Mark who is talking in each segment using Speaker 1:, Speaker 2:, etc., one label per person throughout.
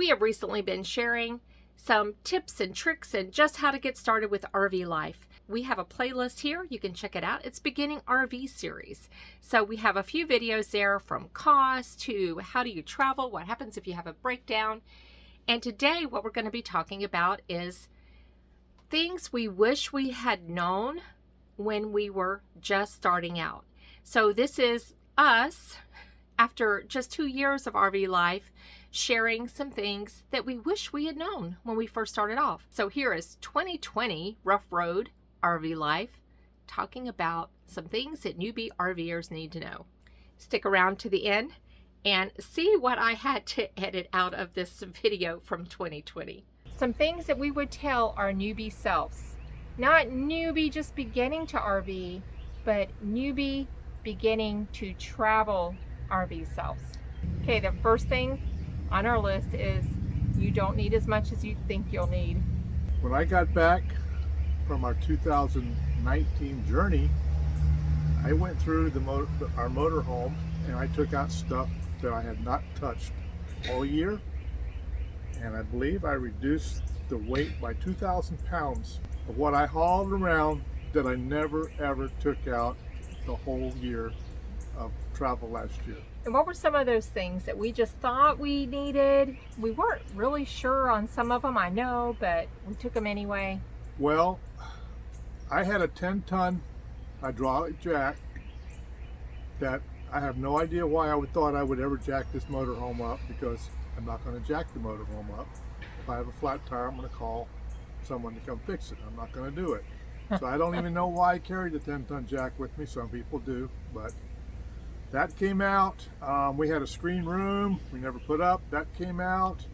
Speaker 1: We have recently been sharing some tips and tricks and just how to get started with RV life. We have a playlist here. You can check it out. It's Beginning RV Series. So we have a few videos there, from cost to how do you travel, what happens if you have a breakdown. And today what we're going to be talking about is things we wish we had known when we were just starting out. So this is us, after just 2 years of RV life, sharing some things that we wish we had known when we first started off. So here is 2020 Rough Road RV life, talking about some things that newbie RVers need to know. Stick around to the end and see what I had to edit out of this video from 2020. Some things that we would tell our newbie selves. Not newbie just beginning to RV, but newbie beginning to travel RV selves. Okay, the first thing on our list is you don't need as much as you think you'll need.
Speaker 2: When I got back from our 2019 journey, I went through our motorhome and I took out stuff that I had not touched all year, and I believe I reduced the weight by 2,000 pounds of what I hauled around that I never ever took out the whole year of travel last year.
Speaker 1: And what were some of those things that we just thought we needed? We weren't really sure on some of them, I know, but we took them anyway.
Speaker 2: Well, I had a 10-ton hydraulic jack that I have no idea why I thought I would ever jack this motorhome up, because I'm not going to jack the motorhome up. If I have a flat tire, I'm going to call someone to come fix it. I'm not going to do it. So I don't even know why I carried the 10-ton jack with me. Some people do, but that came out. We had a screen room we never put up. That came out.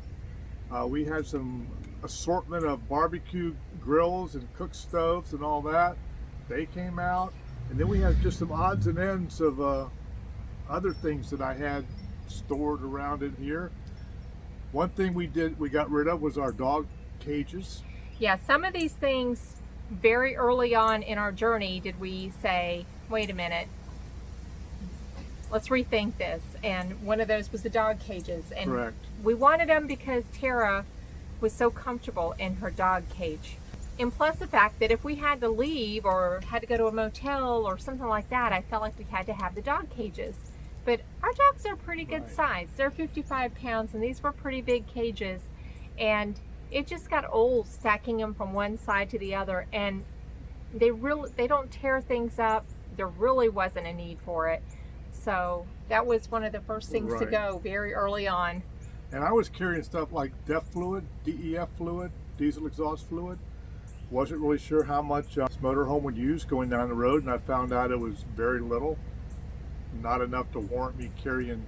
Speaker 2: We had some assortment of barbecue grills and cook stoves and all that. They came out. And then we had just some odds and ends of other things that I had stored around in here. One thing we got rid of was our dog cages.
Speaker 1: Yeah, some of these things very early on in our journey did we say, wait a minute, let's rethink this. And one of those was the dog cages. And
Speaker 2: correct.
Speaker 1: We wanted them because Tara was so comfortable in her dog cage. And plus the fact that if we had to leave or had to go to a motel or something like that, I felt like we had to have the dog cages. But our dogs are pretty good size. They're 55 pounds and these were pretty big cages. And it just got old stacking them from one side to the other. And they don't tear things up. There really wasn't a need for it. So that was one of the first things to go very early on.
Speaker 2: And I was carrying stuff like DEF fluid, DEF fluid, diesel exhaust fluid. Wasn't really sure how much this motorhome would use going down the road, and I found out it was very little. Not enough to warrant me carrying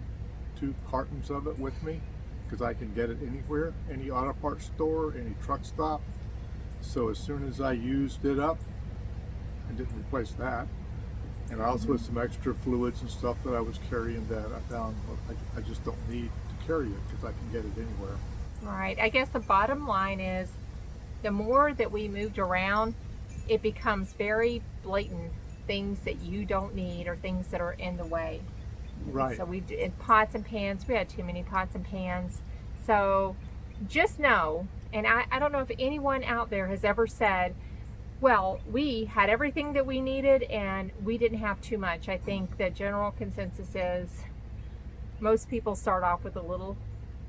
Speaker 2: 2 cartons of it with me, because I can get it anywhere, any auto parts store, any truck stop. So as soon as I used it up, I didn't replace that. And I also had some extra fluids and stuff that I was carrying that I found I just don't need to carry it because I can get it anywhere.
Speaker 1: Right. I guess the bottom line is the more that we moved around, it becomes very blatant things that you don't need or things that are in the way.
Speaker 2: Right.
Speaker 1: So we did pots and pans. We had too many pots and pans. So just know, and I don't know if anyone out there has ever said, well, we had everything that we needed and we didn't have too much. I think the general consensus is most people start off with a little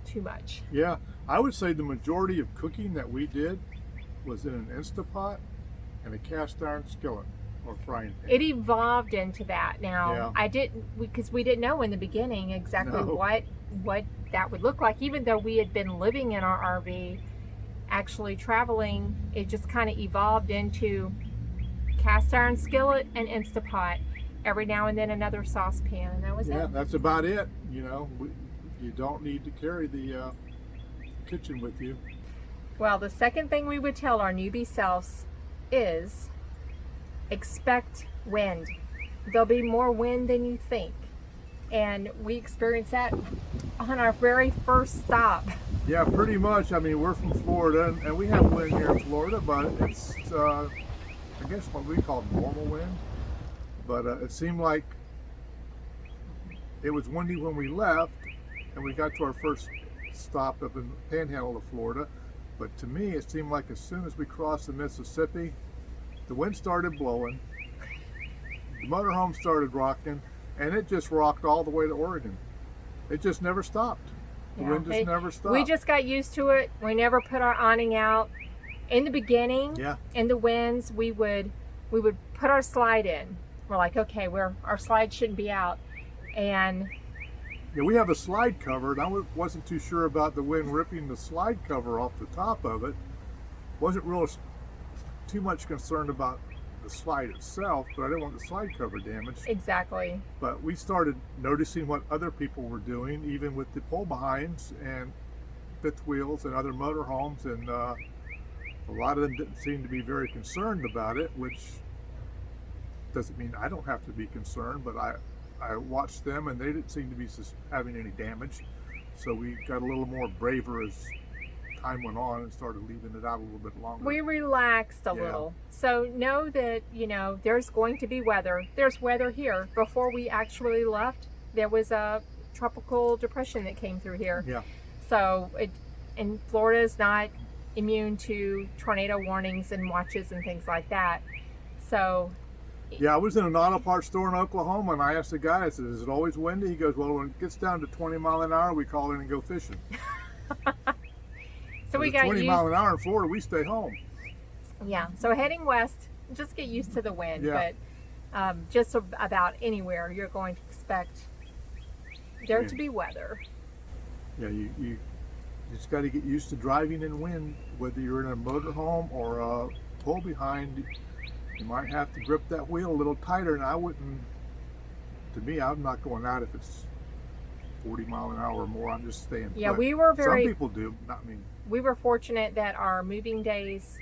Speaker 1: too much.
Speaker 2: Yeah, I would say the majority of cooking that we did was in an Instapot and a cast iron skillet or frying pan.
Speaker 1: It evolved into that. Now,
Speaker 2: yeah.
Speaker 1: Because we didn't know in the beginning exactly what that would look like. Even though we had been living in our RV, actually traveling, it just kind of evolved into cast iron skillet and Instapot. Every now and then another saucepan, and that was it.
Speaker 2: Yeah, that's about it. You know, you don't need to carry the kitchen with you.
Speaker 1: Well, the second thing we would tell our newbie selves is expect wind. There'll be more wind than you think. And we experienced that on our very first stop.
Speaker 2: Yeah, pretty much. I mean, we're from Florida, and we have wind here in Florida, but it's, I guess what we call normal wind. But it seemed like it was windy when we left, and we got to our first stopped up in the panhandle of Florida. But to me, it seemed like as soon as we crossed the Mississippi, the wind started blowing, the motorhome started rocking, and it just rocked all the way to Oregon. It just never stopped. The wind just never stopped.
Speaker 1: We just got used to it. We never put our awning out. In the beginning, in the winds, we would put our slide in. We're like, okay, our slide shouldn't be out. And
Speaker 2: yeah, we have a slide cover, and I wasn't too sure about the wind ripping the slide cover off the top of it. Wasn't real too much concerned about the slide itself, but I didn't want the slide cover damaged.
Speaker 1: Exactly.
Speaker 2: But we started noticing what other people were doing, even with the pull behinds and fifth wheels and other motorhomes, and a lot of them didn't seem to be very concerned about it, which doesn't mean I don't have to be concerned, but I watched them and they didn't seem to be having any damage. So we got a little more braver as time went on and started leaving it out a little bit longer.
Speaker 1: We relaxed a little. So know that, you know, there's going to be weather. There's weather here. Before we actually left, there was a tropical depression that came through here.
Speaker 2: Yeah.
Speaker 1: So and Florida is not immune to tornado warnings and watches and things like that. So
Speaker 2: yeah, I was in an auto parts store in Oklahoma, and I asked the guy, I said, is it always windy? He goes, well, when it gets down to 20 mile an hour, we call in and go fishing.
Speaker 1: So we got
Speaker 2: 20 mile an hour in Florida, we stay home.
Speaker 1: Yeah, so heading west, just get used to the wind.
Speaker 2: Yeah.
Speaker 1: But just about anywhere, you're going to expect there to be weather.
Speaker 2: Yeah, you just got to get used to driving in wind, whether you're in a motorhome or a pull behind. You might have to grip that wheel a little tighter, and I wouldn't, to me, I'm not going out if it's 40 mile an hour or more. I'm just staying put.
Speaker 1: Yeah, we were
Speaker 2: Some people do, not me.
Speaker 1: We were fortunate that our moving days,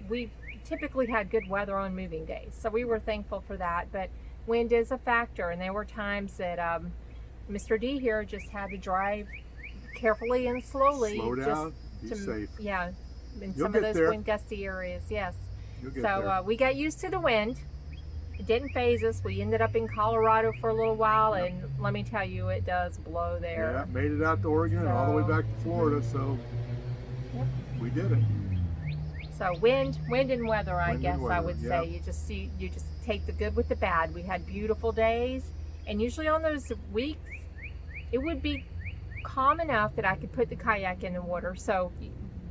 Speaker 1: we typically had good weather on moving days. So we were thankful for that, but wind is a factor. And there were times that Mr. D here just had to drive carefully and slowly.
Speaker 2: Slow down, be safe.
Speaker 1: Yeah, in
Speaker 2: You'll
Speaker 1: some of
Speaker 2: get
Speaker 1: those
Speaker 2: there.
Speaker 1: wind gusty areas, yes.
Speaker 2: So
Speaker 1: we got used to the wind. It didn't phase us. We ended up in Colorado for a little while, and let me tell you, it does blow there.
Speaker 2: Yeah, made it out to Oregon and all the way back to Florida, so we did it.
Speaker 1: So wind and weather, I guess I would
Speaker 2: yeah.
Speaker 1: say. You just take the good with the bad. We had beautiful days, and usually on those weeks, it would be calm enough that I could put the kayak in the water. So,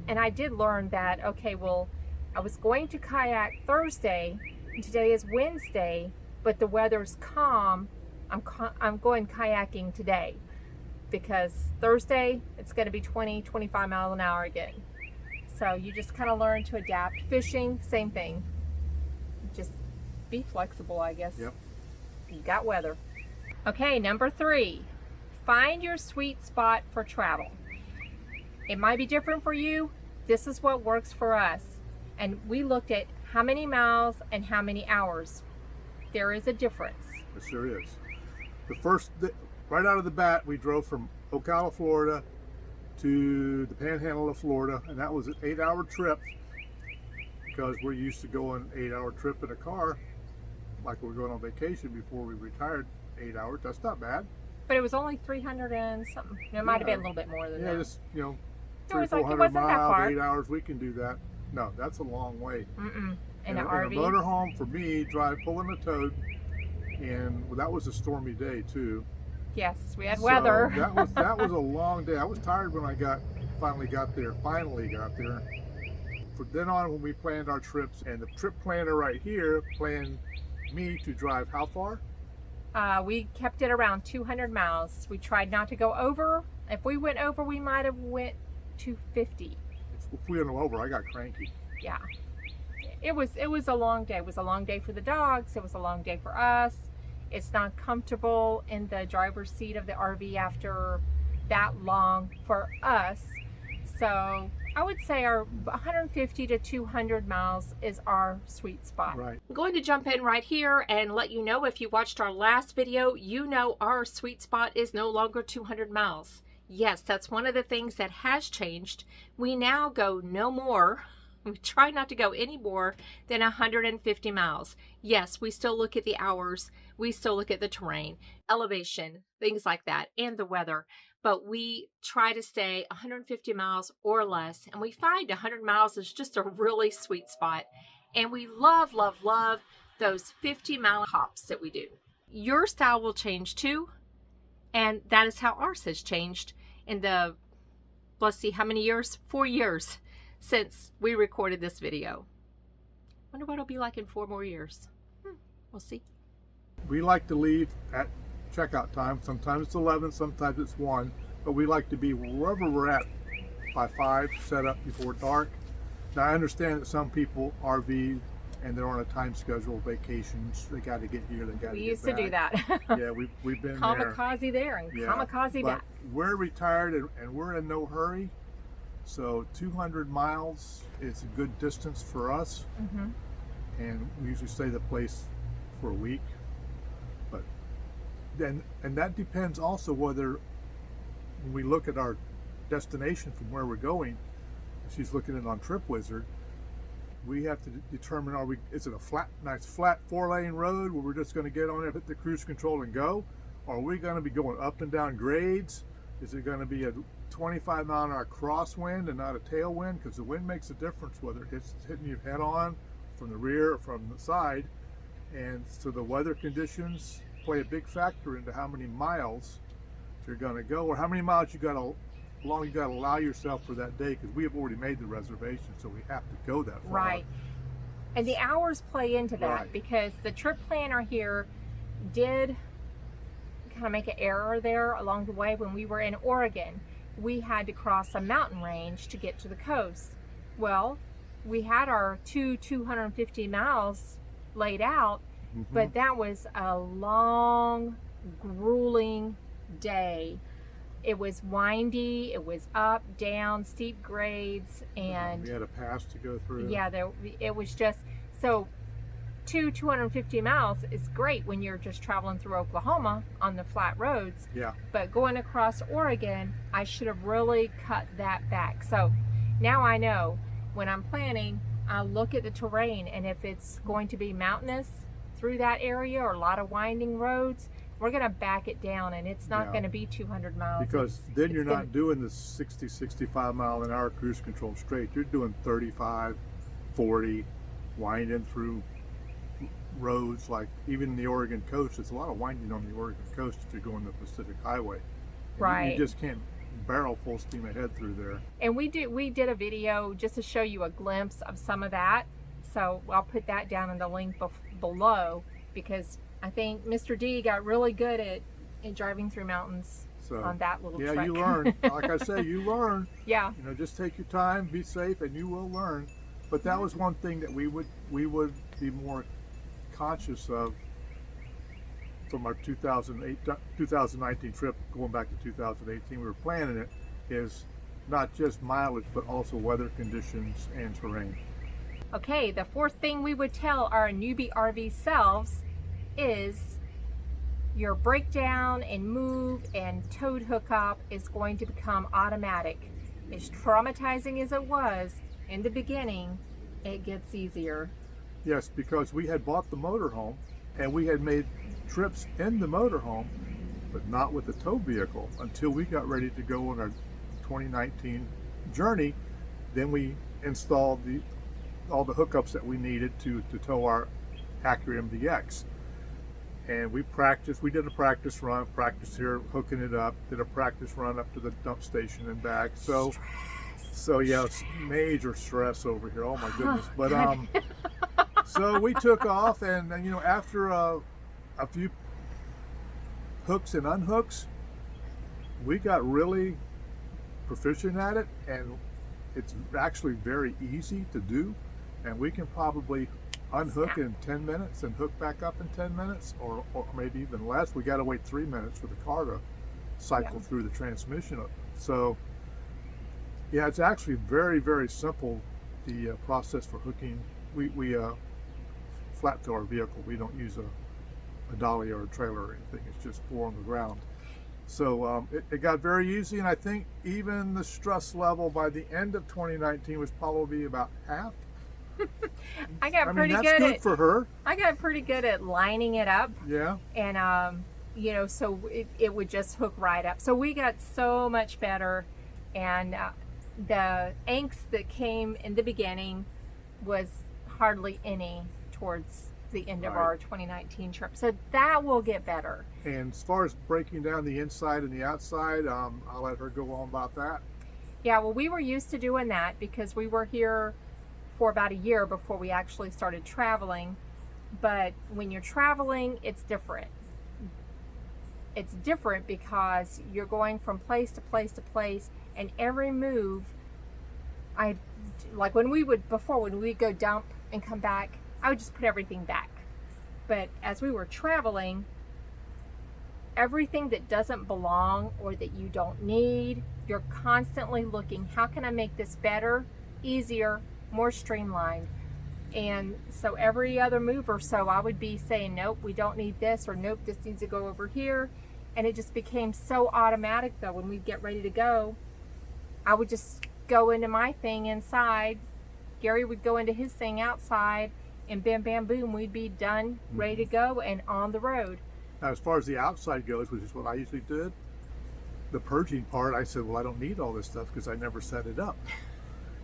Speaker 1: and I did learn that, okay, well, I was going to kayak Thursday, and today is Wednesday, but the weather's calm. I'm going kayaking today because Thursday it's going to be 20-25 miles an hour again. So you just kind of learn to adapt. Fishing, same thing. Just be flexible, I guess.
Speaker 2: Yep.
Speaker 1: You got weather. Okay, number 3. Find your sweet spot for travel. It might be different for you. This is what works for us. And we looked at how many miles and how many hours. There is a difference.
Speaker 2: It sure is. Right out of the bat, we drove from Ocala, Florida to the Panhandle of Florida, and that was an 8-hour trip because we're used to going 8-hour trip in a car like we were going on vacation before we retired. 8 hours, that's not bad.
Speaker 1: But it was only 300 and something. It might have been a little bit more than that.
Speaker 2: Yeah, just, you know,
Speaker 1: No, it
Speaker 2: 300-400
Speaker 1: wasn't that far.
Speaker 2: miles, 8 hours, we can do that. No, that's a long way.
Speaker 1: In an
Speaker 2: a
Speaker 1: RV.
Speaker 2: motorhome, for me, pulling a tote, and well, that was a stormy day too.
Speaker 1: Yes, we had weather.
Speaker 2: So that was a long day. I was tired when I finally got there. From then on, when we planned our trips, and the trip planner right here planned me to drive how far?
Speaker 1: We kept it around 200 miles. We tried not to go over. If we went over, we might have went 250.
Speaker 2: If we went over, I got cranky.
Speaker 1: Yeah. It was a long day. It was a long day for the dogs. It was a long day for us. It's not comfortable in the driver's seat of the RV after that long for us. So I would say our 150 to 200 miles is our sweet spot.
Speaker 2: Right.
Speaker 1: I'm going to jump in right here and let you know, if you watched our last video, you know our sweet spot is no longer 200 miles. Yes, that's one of the things that has changed. We now go no more. We try not to go any more than 150 miles. Yes, we still look at the hours. We still look at the terrain, elevation, things like that, and the weather. but we try to stay 150 miles or less. And we find 100 miles is just a really sweet spot. And we love, love, love those 50-mile hops that we do. Your style will change too. And that is how ours has changed in the, let's see, how many years? 4 years since we recorded this video. Wonder what it'll be like in 4 more years. We'll see.
Speaker 2: We like to leave at checkout time. Sometimes it's 11, sometimes it's 1, but we like to be wherever we're at by 5, set up before dark. Now I understand that some people RV and they're on a time schedule, vacations, they got to get here, they got to get back.
Speaker 1: We used to do that.
Speaker 2: Yeah, we've been
Speaker 1: kamikaze there and kamikaze back.
Speaker 2: We're retired and we're in no hurry, so 200 miles is a good distance for us. And we usually stay the place for a week. But then, and that depends also whether, when we look at our destination from where we're going, she's looking at it on TripWizard, we have to determine, is it a nice flat 4-lane road where we're just going to get on there, hit the cruise control and go? Or are we going to be going up and down grades? Is it going to be a 25-mile-an-hour crosswind and not a tailwind? Because the wind makes a difference whether it's hitting you head on from the rear or from the side. And so the weather conditions play a big factor into how many miles you're going to go, or how many miles long you got to allow yourself for that day, because we have already made the reservation, so we have to go that far.
Speaker 1: Right. And the hours play into that, because the trip planner here did kind of make an error there along the way. When we were in Oregon, we had to cross a mountain range to get to the coast. Well, we had our 250 miles laid out, but that was a long, grueling day. It was windy, it was up, down, steep grades, and
Speaker 2: we had a pass to go through.
Speaker 1: Yeah, it was just, so 250 miles is great when you're just traveling through Oklahoma on the flat roads.
Speaker 2: Yeah. But
Speaker 1: going across Oregon, I should have really cut that back. So now I know when I'm planning, I'll look at the terrain, and if it's going to be mountainous through that area or a lot of winding roads, we're going to back it down, and it's not going to be 200 miles.
Speaker 2: Because then you're not doing the 60, 65 mile an hour cruise control straight. You're doing 35, 40, winding through roads, like even the Oregon coast. There's a lot of winding on the Oregon coast if you're going the Pacific Highway. And you just can't barrel full steam ahead through there. And
Speaker 1: we did a video just to show you a glimpse of some of that. So I'll put that down in the link below, because I think Mr. D got really good at driving through mountains on that little trek.
Speaker 2: Yeah, you learn. Like I say, you learn.
Speaker 1: Yeah.
Speaker 2: You know, just take your time, be safe, and you will learn. But that was one thing that we would be more conscious of from our 2019 trip, going back to 2018. We were planning it, is not just mileage, but also weather conditions and terrain.
Speaker 1: Okay, the fourth thing we would tell our newbie RV selves is your breakdown and move and towed hookup is going to become automatic. As traumatizing as it was in the beginning, it gets easier.
Speaker 2: Yes, because we had bought the motorhome and we had made trips in the motorhome, but not with the tow vehicle until we got ready to go on our 2019 journey. Then we installed all the hookups that we needed to tow our Acura MDX. And we did a practice run, practice here, hooking it up, did a practice run up to the dump station and back. So yeah, it's major stress over here. Oh my goodness. But so we took off, and you know, after a few hooks and unhooks, we got really proficient at it, and it's actually very easy to do. And we can probably unhook in 10 minutes and hook back up in 10 minutes, or maybe even less. We got to wait 3 minutes for the car to cycle through the transmission. So yeah, it's actually very, very simple, the process for hooking. We flat tow our vehicle. We don't use a dolly or a trailer or anything. It's just 4 on the ground. So it got very easy, and I think even the stress level by the end of 2019 was probably about half.
Speaker 1: I got pretty
Speaker 2: good for her.
Speaker 1: I got pretty good at lining it up.
Speaker 2: Yeah.
Speaker 1: And you know, so it would just hook right up. So we got so much better, and the angst that came in the beginning was hardly any towards the end of our 2019 trip. So that will get better.
Speaker 2: And as far as breaking down the inside and the outside, I'll let her go on about that.
Speaker 1: Yeah, well, we were used to doing that because we were here for about a year before we actually started traveling. But when you're traveling, it's different. It's different because you're going from place to place to place, and every move, like when we would go dump and come back, I would just put everything back. But as we were traveling, everything that doesn't belong or that you don't need, you're constantly looking, how can I make this better, easier, more streamlined? And so every other move or so, I would be saying, nope, we don't need this, or nope, this needs to go over here. And it just became so automatic, though. When we'd get ready to go, I would just go into my thing inside. Gary would go into his thing outside, and bam, bam, boom, we'd be done, ready to go, and on the road.
Speaker 2: Now, as far as the outside goes, which is what I usually did, the purging part, I said, well, I don't need all this stuff because I never set it up.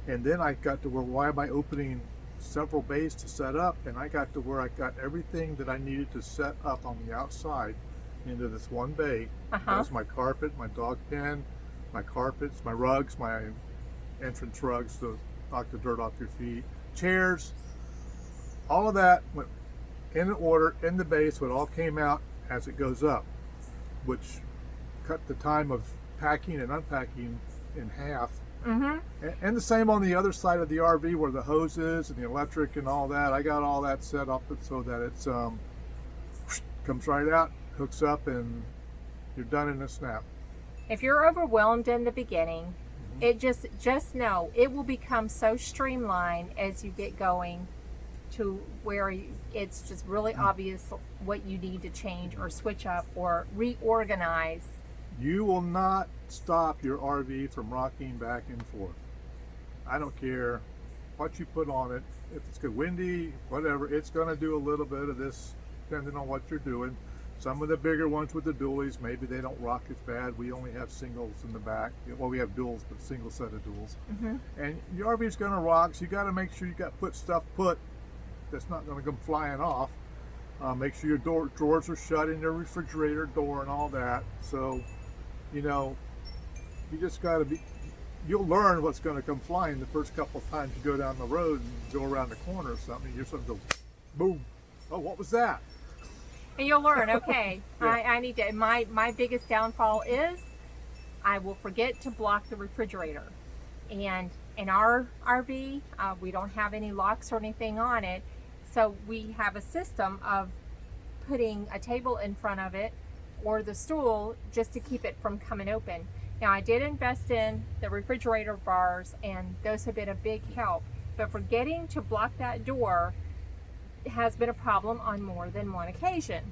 Speaker 2: And then I got to where, why am I opening several bays to set up? And I got to where I got everything that I needed to set up on the outside into this one bay. That's my carpet, my dog pen, my carpets, my rugs, my entrance rugs to knock the dirt off your feet, chairs, all of that went in order in the bay, so it all came out as it goes up, which cut the time of packing and unpacking in half. And the same on the other side of the RV where the hose is and the electric and all that. I got all that set up so that it's comes right out, hooks up, and you're done in a snap.
Speaker 1: If you're overwhelmed in the beginning, it just know it will become so streamlined as you get going to where it's just really obvious what you need to change or switch up or reorganize.
Speaker 2: You will not stop your RV from rocking back and forth. I don't care what you put on it. If it's good, windy, whatever, it's going to do a little bit of this depending on what you're doing. Some of the bigger ones with the dualies, maybe they don't rock as bad. We only have singles in the back. Well, we have duals, but single set of duals. And your RV is going to rock, so you got to make sure you got stuff put that's not going to come flying off. Make sure your drawers are shut in your refrigerator door and all that. So, you know, you just got to be, you'll learn what's going to come flying the first couple of times you go down the road and go around the corner or something. You're something goes, boom. Oh, what was that?
Speaker 1: And you'll learn, okay, I need to, my biggest downfall is I will forget to block the refrigerator. And in our RV, we don't have any locks or anything on it. So we have a system of putting a table in front of it or the stool just to keep it from coming open. Now, I did invest in the refrigerator bars, and those have been a big help. But forgetting to block that door has been a problem on more than one occasion.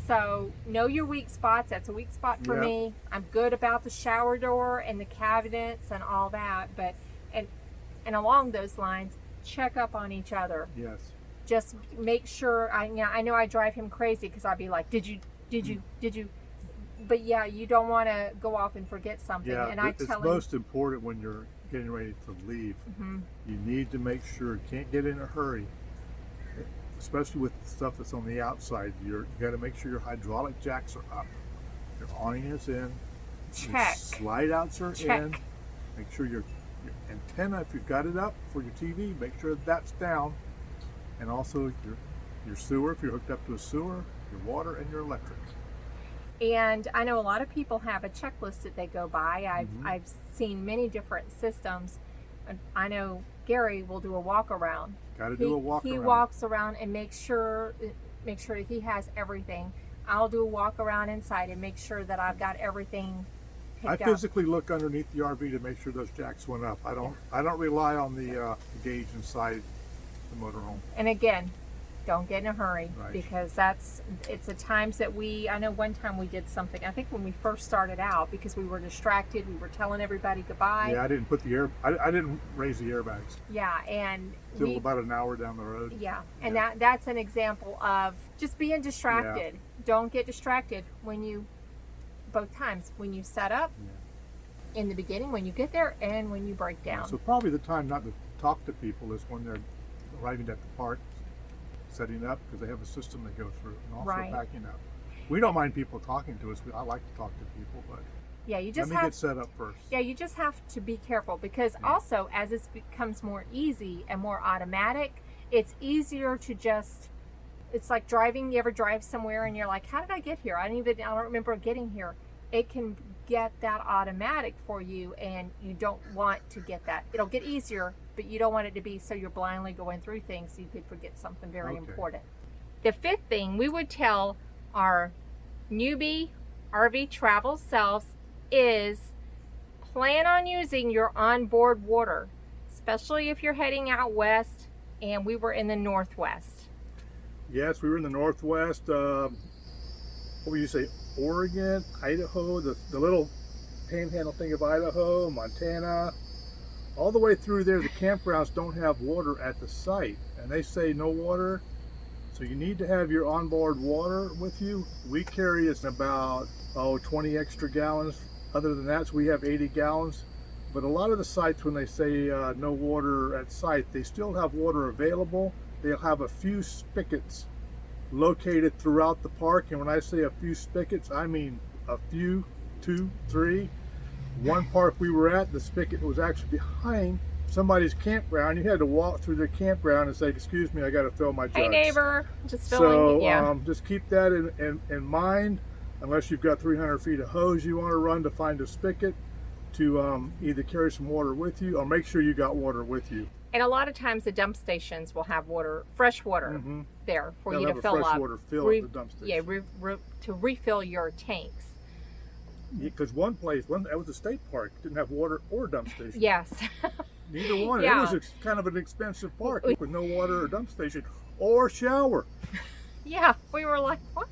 Speaker 1: So know your weak spots. That's a weak spot for me. I'm good about the shower door and the cabinets and all that, but and along those lines, check up on each other.
Speaker 2: Yes.
Speaker 1: Just make sure. I know I drive him crazy because I'll be like, did you? But yeah, you don't want to go off and forget something.
Speaker 2: Yeah,
Speaker 1: and I
Speaker 2: it's
Speaker 1: tell him,
Speaker 2: most important when you're getting ready to leave. You need to make sure you can't get in a hurry, especially with the stuff that's on the outside. You got to make sure your hydraulic jacks are up, your awning is in,
Speaker 1: check.
Speaker 2: your slide outs are
Speaker 1: Check.
Speaker 2: in. Make sure your antenna, if you've got it up for your TV, make sure that's down, and also your sewer, if you're hooked up to a sewer, your water, and your electric.
Speaker 1: And I know a lot of people have a checklist that they go by. I've seen many different systems. I know Gary will do a walk around.
Speaker 2: Got to do a walk around.
Speaker 1: He walks around and makes sure that he has everything. I'll do a walk around inside and make sure that I've got everything picked up.
Speaker 2: I physically look underneath the RV to make sure those jacks went up. I don't rely on the gauge inside the motorhome.
Speaker 1: And again, Don't get in a hurry,
Speaker 2: Right.
Speaker 1: because it's the times that I know one time we did something, I think when we first started out, because we were distracted, we were telling everybody goodbye.
Speaker 2: Yeah, I didn't put I didn't raise the airbags.
Speaker 1: Yeah, and
Speaker 2: Till about an hour down the road.
Speaker 1: Yeah, and that's an example of just being distracted.
Speaker 2: Yeah.
Speaker 1: Don't get distracted both times, when you set up, in the beginning, when you get there, and when you break down.
Speaker 2: So probably the time not to talk to people is when they're arriving at the park, setting up, because they have a system they go through, and also packing up. We don't mind people talking to us. I like to talk to people, but
Speaker 1: yeah, you just
Speaker 2: let me get set up first.
Speaker 1: Yeah, you just have to be careful, because also as it becomes more easy and more automatic, it's easier to just. It's like driving. You ever drive somewhere and you're like, "How did I get here? I don't remember getting here." It can get that automatic for you, and you don't want to get that. It'll get easier, but you don't want it to be so you're blindly going through things so you could forget something very important. The fifth thing we would tell our newbie RV travel selves is plan on using your onboard water, especially if you're heading out west, and we were in the Northwest.
Speaker 2: Yes, we were in the Northwest. What would you say? Oregon, Idaho, the little panhandle thing of Idaho, Montana, all the way through there. The campgrounds don't have water at the site, and they say no water, so you need to have your onboard water with you. We carry about 20 extra gallons. Other than that, so we have 80 gallons. But a lot of the sites, when they say no water at site, they still have water available. They'll have a few spigots located throughout the park, and when I say a few spigots, I mean a few, 2, 3. One park we were at, the spigot was actually behind somebody's campground. You had to walk through their campground and say, "Excuse me, I got to fill my jugs."
Speaker 1: Hey neighbor, just filling.
Speaker 2: So just keep that in mind. Unless you've got 300 feet of hose you want to run to find a spigot, to either carry some water with you, or make sure you got water with you.
Speaker 1: And a lot of times the dump stations will have water, fresh water there for you to fill up.
Speaker 2: Fresh water fill at the dump station.
Speaker 1: Yeah, to refill your tanks.
Speaker 2: Because one place, that was a state park, didn't have water or dump station.
Speaker 1: Yes.
Speaker 2: Neither one.
Speaker 1: Yeah.
Speaker 2: It was kind of an expensive park with no water or dump station or shower.
Speaker 1: Yeah, we were like, what?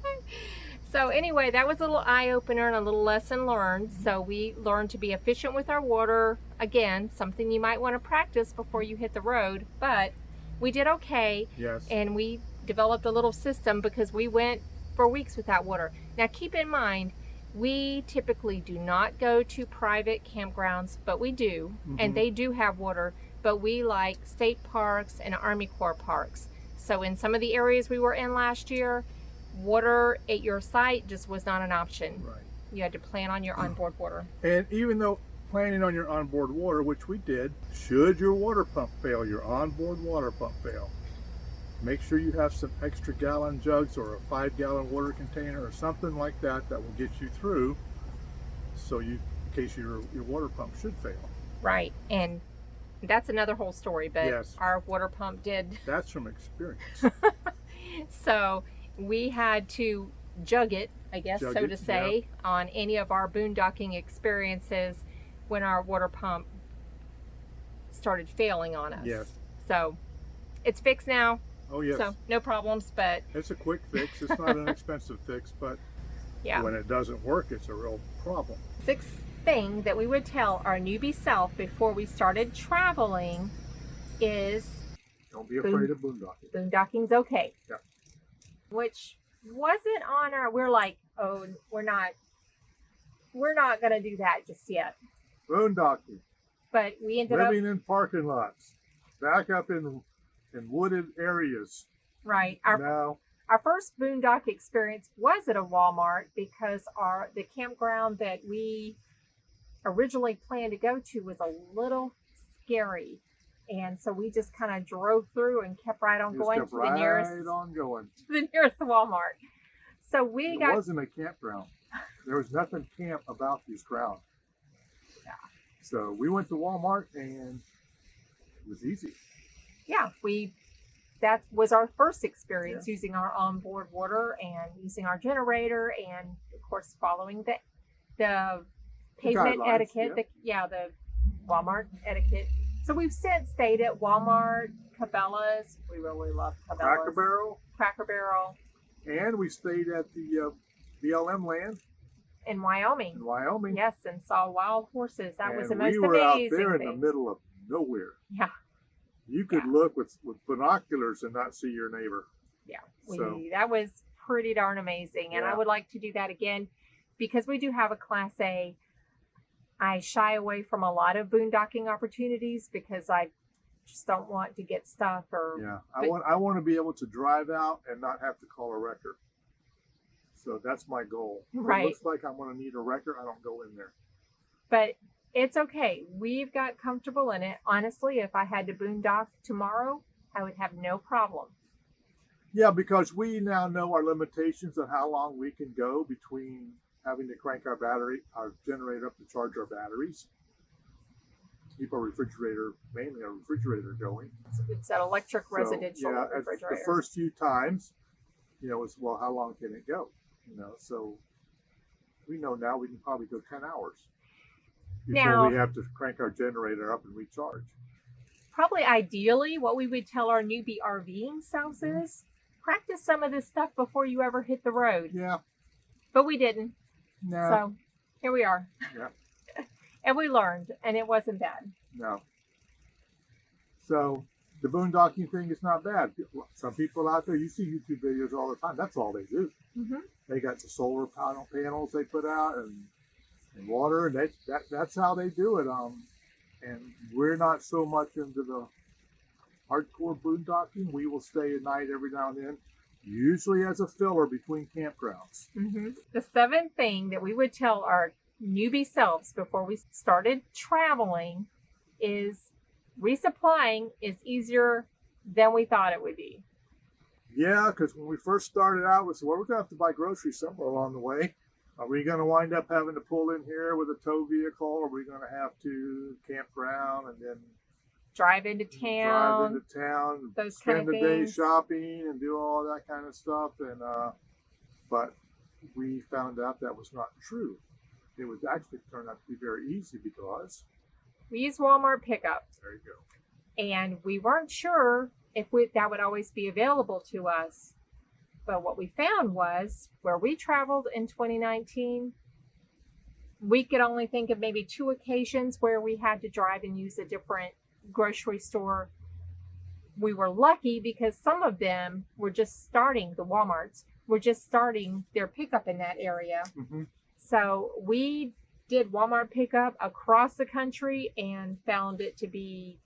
Speaker 1: So anyway, that was a little eye-opener and a little lesson learned. So we learned to be efficient with our water. Again, something you might want to practice before you hit the road, but we did okay.
Speaker 2: Yes.
Speaker 1: And we developed a little system, because we went for weeks without water. Now keep in mind, we typically do not go to private campgrounds, but we do, and they do have water, but we like state parks and Army Corps parks. So in some of the areas we were in last year, water at your site just was not an option.
Speaker 2: Right.
Speaker 1: You had to plan on your onboard water.
Speaker 2: And even though planning on your onboard water, which we did, should your water pump fail, your onboard water pump fail, make sure you have some extra gallon jugs or a 5-gallon water container or something like that that will get you through, so in case your water pump should fail.
Speaker 1: Right. And that's another whole story, but
Speaker 2: yes,
Speaker 1: our water pump did.
Speaker 2: That's from experience.
Speaker 1: So we had to jug it, I guess,
Speaker 2: Jug
Speaker 1: so
Speaker 2: it,
Speaker 1: to say, on any of our boondocking experiences when our water pump started failing on us.
Speaker 2: Yes.
Speaker 1: So it's fixed now.
Speaker 2: Oh yes.
Speaker 1: So no problems, but
Speaker 2: it's a quick fix. It's not an expensive fix, but when it doesn't work, it's a real problem.
Speaker 1: Sixth thing that we would tell our newbie self before we started traveling is,
Speaker 2: don't be afraid of boondocking.
Speaker 1: Boondocking's okay.
Speaker 2: Yeah.
Speaker 1: Which wasn't on our, we're like, oh, we're not going to do that just yet.
Speaker 2: Boondocking.
Speaker 1: But we ended
Speaker 2: living in parking lots, back up in wooded areas.
Speaker 1: Right.
Speaker 2: Now,
Speaker 1: our first boondock experience was at a Walmart, because the campground that we originally planned to go to was a little scary. And so we just kind of drove through and kept right on going to the nearest Walmart. So it
Speaker 2: wasn't a campground. There was nothing camp about these crowds.
Speaker 1: Yeah.
Speaker 2: So we went to Walmart and it was easy.
Speaker 1: Yeah, that was our first experience using our onboard water and using our generator, and of course following the pavement etiquette, the Walmart etiquette. So we've since stayed at Walmart, Cabela's. We really love Cabela's.
Speaker 2: Cracker Barrel.
Speaker 1: Cracker Barrel.
Speaker 2: And we stayed at the BLM land
Speaker 1: In Wyoming.
Speaker 2: in Wyoming.
Speaker 1: Yes, and saw wild horses. That was the
Speaker 2: And
Speaker 1: most
Speaker 2: we were
Speaker 1: amazing
Speaker 2: out there
Speaker 1: thing.
Speaker 2: in the middle of nowhere.
Speaker 1: Yeah.
Speaker 2: You could look with binoculars and not see your neighbor.
Speaker 1: Yeah,
Speaker 2: So-
Speaker 1: that was pretty darn amazing. And I
Speaker 2: Yeah.
Speaker 1: would like to do that again because we do have a Class A. I shy away from a lot of boondocking opportunities because I just don't want to get stuck or
Speaker 2: Yeah,
Speaker 1: But-
Speaker 2: I want to be able to drive out and not have to call a wrecker. So that's my goal. If
Speaker 1: Right.
Speaker 2: it looks like I'm going to need a wrecker, I don't go in there.
Speaker 1: but it's okay. We've got comfortable in it. Honestly, if I had to boondock tomorrow, I would have no problem.
Speaker 2: Yeah, because we now know our limitations on how long we can go between having to crank our generator up to charge our batteries. Keep our refrigerator, mainly our refrigerator going.
Speaker 1: It's an electric
Speaker 2: So,
Speaker 1: residential
Speaker 2: yeah,
Speaker 1: refrigerator.
Speaker 2: the first few times, it's, well, how long can it go? So we know now we can probably go 10 hours before
Speaker 1: Now-
Speaker 2: we have to crank our generator up and recharge.
Speaker 1: Probably ideally, what we would tell our newbie RVing selves is practice some of this stuff before you ever hit the road.
Speaker 2: Yeah.
Speaker 1: But we didn't.
Speaker 2: No.
Speaker 1: So here we are.
Speaker 2: Yeah.
Speaker 1: And we learned, and it wasn't bad.
Speaker 2: No. So the boondocking thing is not bad. Some people out there, you see YouTube videos all the time. That's all they do.
Speaker 1: Mm-hmm.
Speaker 2: They got the solar panels they put out and water, and that's how they do it. And we're not so much into the hardcore boondocking. We will stay at night every now and then, usually as a filler between campgrounds.
Speaker 1: Mm-hmm. The seventh thing that we would tell our newbie selves before we started traveling is resupplying is easier than we thought it would be.
Speaker 2: Yeah, because when we first started out, we said, well, we're going to have to buy groceries somewhere along the way. Are we going to wind up having to pull in here with a tow vehicle? Or are we going to have to campground and then
Speaker 1: Drive into
Speaker 2: drive
Speaker 1: town.
Speaker 2: into town,
Speaker 1: those kind
Speaker 2: spend
Speaker 1: of
Speaker 2: the day
Speaker 1: things.
Speaker 2: shopping and do all that kind of stuff? And but we found out that was not true. It was actually turned out to be very easy because
Speaker 1: We use Walmart pickup,
Speaker 2: there you go.
Speaker 1: and we weren't sure if that would always be available to us. But what we found was where we traveled in 2019, we could only think of maybe 2 occasions where we had to drive and use a different grocery store. We were lucky because some of them were just starting, the Walmarts were just starting their pickup in that area.
Speaker 2: Mm-hmm.
Speaker 1: So we did Walmart pickup across the country and found it to be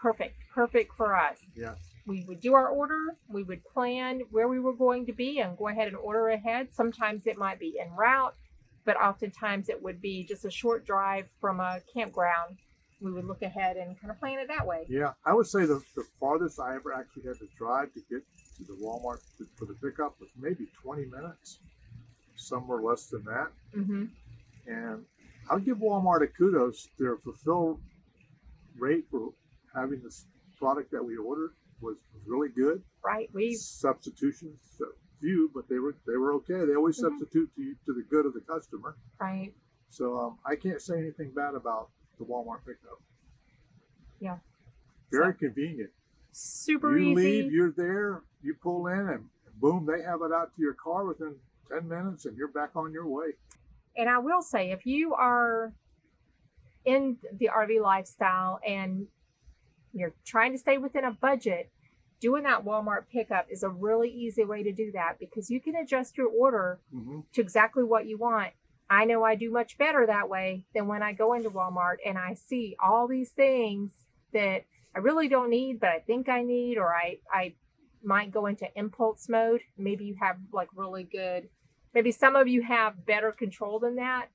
Speaker 1: perfect for us.
Speaker 2: Yes.
Speaker 1: We would do our order, we would plan where we were going to be and go ahead and order ahead. Sometimes it might be en route, but oftentimes it would be just a short drive from a campground. We would look ahead and kind of plan it that way.
Speaker 2: Yeah, I would say the farthest I ever actually had to drive to get to the Walmart for the pickup was maybe 20 minutes. Some were less than that.
Speaker 1: Mm-hmm.
Speaker 2: And I'll give Walmart a kudos. Their fulfill rate for having this product that we ordered was really good.
Speaker 1: Right.
Speaker 2: Substitutions, few, but they were okay. They always
Speaker 1: Mhm.
Speaker 2: substitute to the good of the customer.
Speaker 1: Right.
Speaker 2: So I can't say anything bad about the Walmart pickup.
Speaker 1: Yeah.
Speaker 2: Very convenient.
Speaker 1: Super
Speaker 2: You
Speaker 1: easy.
Speaker 2: leave, you're there, you pull in, and boom, they have it out to your car within 10 minutes, and you're back on your way.
Speaker 1: And I will say, if you are in the RV lifestyle and you're trying to stay within a budget, doing that Walmart pickup is a really easy way to do that because you can adjust your order
Speaker 2: Mm-hmm.
Speaker 1: to exactly what you want. I know I do much better that way than when I go into Walmart and I see all these things that I really don't need, but I think I need, or I might go into impulse mode. Maybe you have like really good, maybe some of you have better control than that,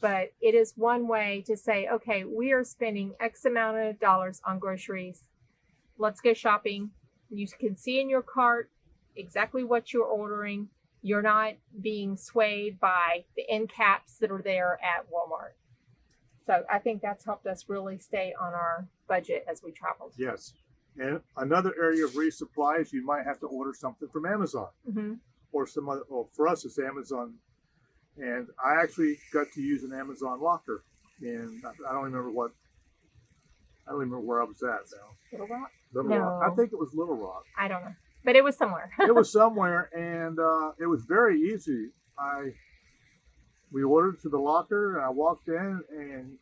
Speaker 1: but it is one way to say, okay, we are spending X amount of dollars on groceries. Let's go shopping. You can see in your cart exactly what you're ordering. You're not being swayed by the end caps that are there at Walmart. So I think that's helped us really stay on our budget as we traveled.
Speaker 2: Yes. And another area of resupply is you might have to order something from Amazon
Speaker 1: Mm-hmm.
Speaker 2: or some other. Well, for us, it's Amazon. And I actually got to use an Amazon locker. And I don't remember where I was at now.
Speaker 1: Little Rock?
Speaker 2: Little
Speaker 1: No.
Speaker 2: Rock. I think it was Little Rock.
Speaker 1: I don't know. But it was somewhere.
Speaker 2: It was somewhere, and it was very easy. We ordered to the locker, and I walked in, and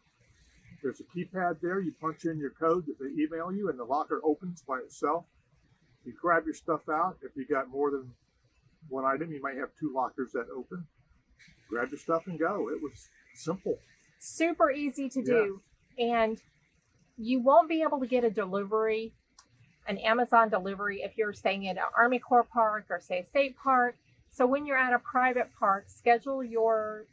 Speaker 2: there's a keypad there. You punch in your code that they email you, and the locker opens by itself. You grab your stuff out. If you got more than one item, you might have 2 lockers that open. Grab your stuff and go. It was simple.
Speaker 1: Super easy to do. And you won't be able to get a delivery, an Amazon delivery, if you're staying at an Army Corps park or, say, a state park. So when you're at a private park, schedule your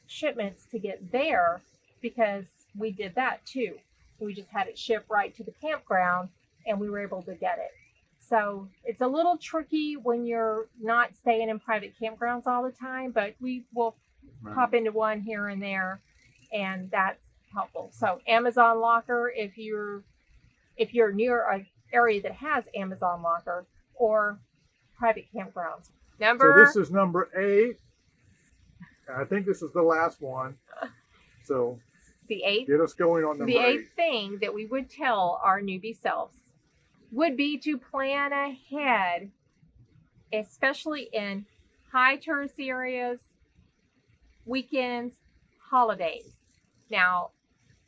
Speaker 1: shipments to get there, because we did that too. We just had it shipped right to the campground, and we were able to get it. So it's a little tricky when you're not staying in private campgrounds all the time, but we will pop into one here and there, and that's helpful. So Amazon Locker, if you're near an area that has Amazon Locker, or private campgrounds.
Speaker 2: So this is number 8. I think this is the last one. So
Speaker 1: the 8th,
Speaker 2: get us going on number 8.
Speaker 1: The 8th thing that we would tell our newbie selves would be to plan ahead, especially in high tourist areas, weekends, holidays. Now,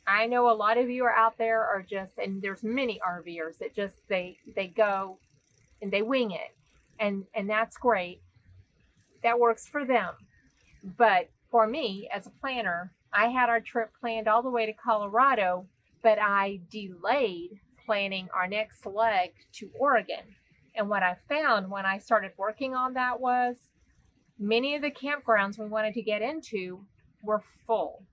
Speaker 1: I know a lot of you are out there are just, and there's many RVers that just, they go and they wing it. And that's great. That works for them. But for me, as a planner, I had our trip planned all the way to Colorado, but I delayed planning our next leg to Oregon. And what I found when I started working on that was many of the campgrounds we wanted to get into were full.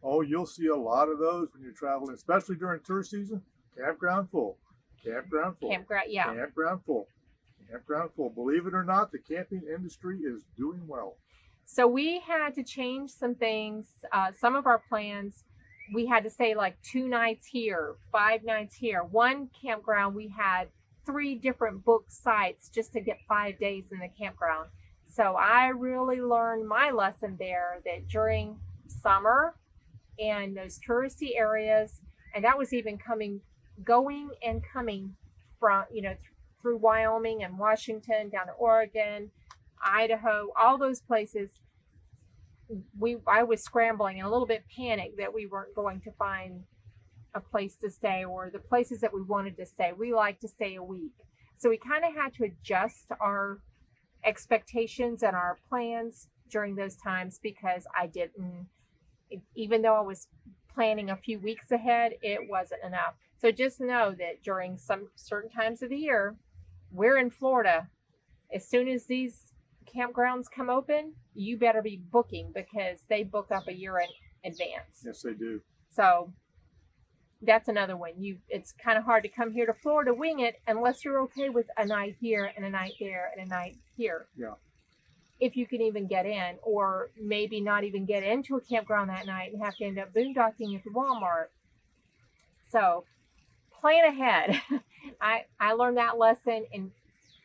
Speaker 2: Oh, you'll see a lot of those when you're traveling, especially during tourist season. Campground full. Campground full.
Speaker 1: Campground, yeah.
Speaker 2: Campground full. Campground full. Believe it or not, the camping industry is doing well.
Speaker 1: So we had to change some things. Some of our plans, we had to stay like 2 nights here, 5 nights here. One campground, we had 3 different booked sites just to get 5 days in the campground. So I really learned my lesson there, that during summer and those touristy areas, and that was even going and coming from, through Wyoming and Washington, down to Oregon, Idaho, all those places, I was scrambling and a little bit panicked that we weren't going to find a place to stay, or the places that we wanted to stay. We like to stay a week. So we kind of had to adjust our expectations and our plans during those times, because even though I was planning a few weeks ahead, it wasn't enough. So just know that during some certain times of the year, we're in Florida. As soon as these campgrounds come open, you better be booking, because they book up a year in advance.
Speaker 2: Yes, they do.
Speaker 1: So that's another one. It's kind of hard to come here to Florida wing it unless you're okay with a night here and a night there and a night here.
Speaker 2: Yeah.
Speaker 1: If you can even get in, or maybe not even get into a campground that night and have to end up boondocking at the Walmart. So plan ahead. I learned that lesson, in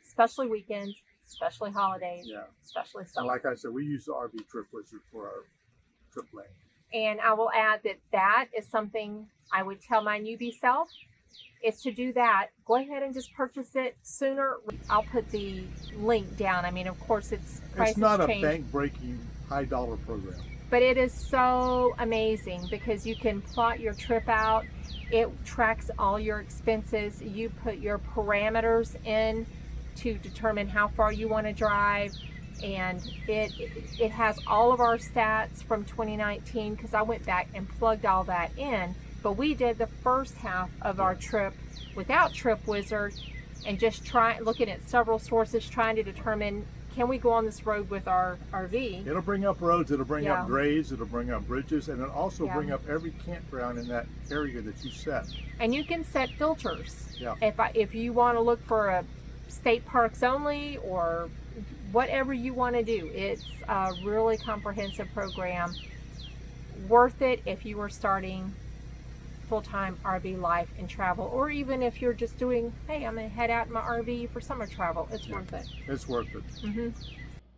Speaker 1: especially weekends, especially holidays, especially summer.
Speaker 2: And like I said, we use the RV Trip Wizard for our trip planning.
Speaker 1: And I will add that is something I would tell my newbie self, is to do that. Go ahead and just purchase it sooner. I'll put the link down. I mean, of course, it's
Speaker 2: not a bank-breaking, high-dollar program.
Speaker 1: But it is so amazing, because you can plot your trip out. It tracks all your expenses. You put your parameters in to determine how far you want to drive, and it has all of our stats from 2019, because I went back and plugged all that in. But we did the first half of our trip without Trip Wizard, and just looking at several sources, trying to determine, can we go on this road with our RV?
Speaker 2: It'll bring up roads, it'll bring up grades, it'll bring up bridges, and it'll also bring up every campground in that area that you set. And
Speaker 1: you can set filters.
Speaker 2: Yeah.
Speaker 1: If you want to look for a state parks only, or whatever you want to do, it's a really comprehensive program. Worth it if you were starting full-time RV life and travel, or even if you're just doing, hey, I'm gonna head out in my RV for summer travel. It's worth it.
Speaker 2: It's worth it.
Speaker 1: Mm-hmm.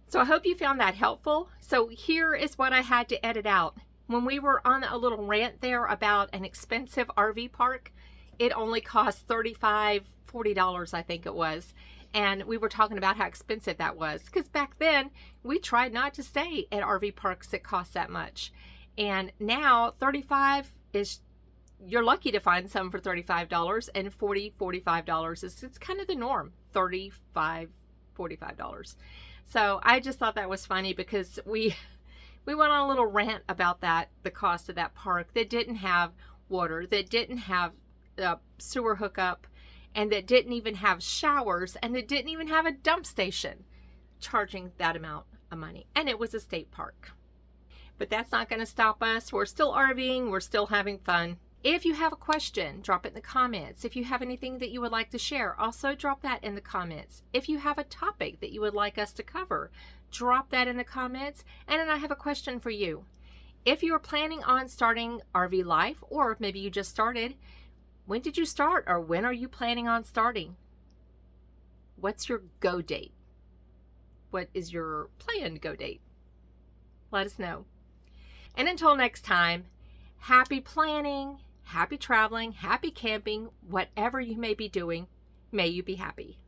Speaker 1: So I hope you found that helpful. So here is what I had to edit out. When we were on a little rant there about an expensive RV park, it only cost $35, $40, I think it was. And we were talking about how expensive that was, because back then we tried not to stay at RV parks that cost that much. And now $35 is, you're lucky to find some for $35, and $45 is, it's kind of the norm. $35, $45. So I just thought that was funny, because we went on a little rant about that, the cost of that park that didn't have water, that didn't have a sewer hookup, and that didn't even have showers, and that didn't even have a dump station, charging that amount of money. And it was a state park. But that's not going to stop us. We're still RVing. We're still having fun. If you have a question, drop it in the comments. If you have anything that you would like to share, also drop that in the comments. If you have a topic that you would like us to cover, drop that in the comments. And then I have a question for you. If you are planning on starting RV life, or maybe you just started, when did you start, or when are you planning on starting? What's your go date? What is your planned go date? Let us know. And until next time, happy planning, happy traveling, happy camping, whatever you may be doing, may you be happy.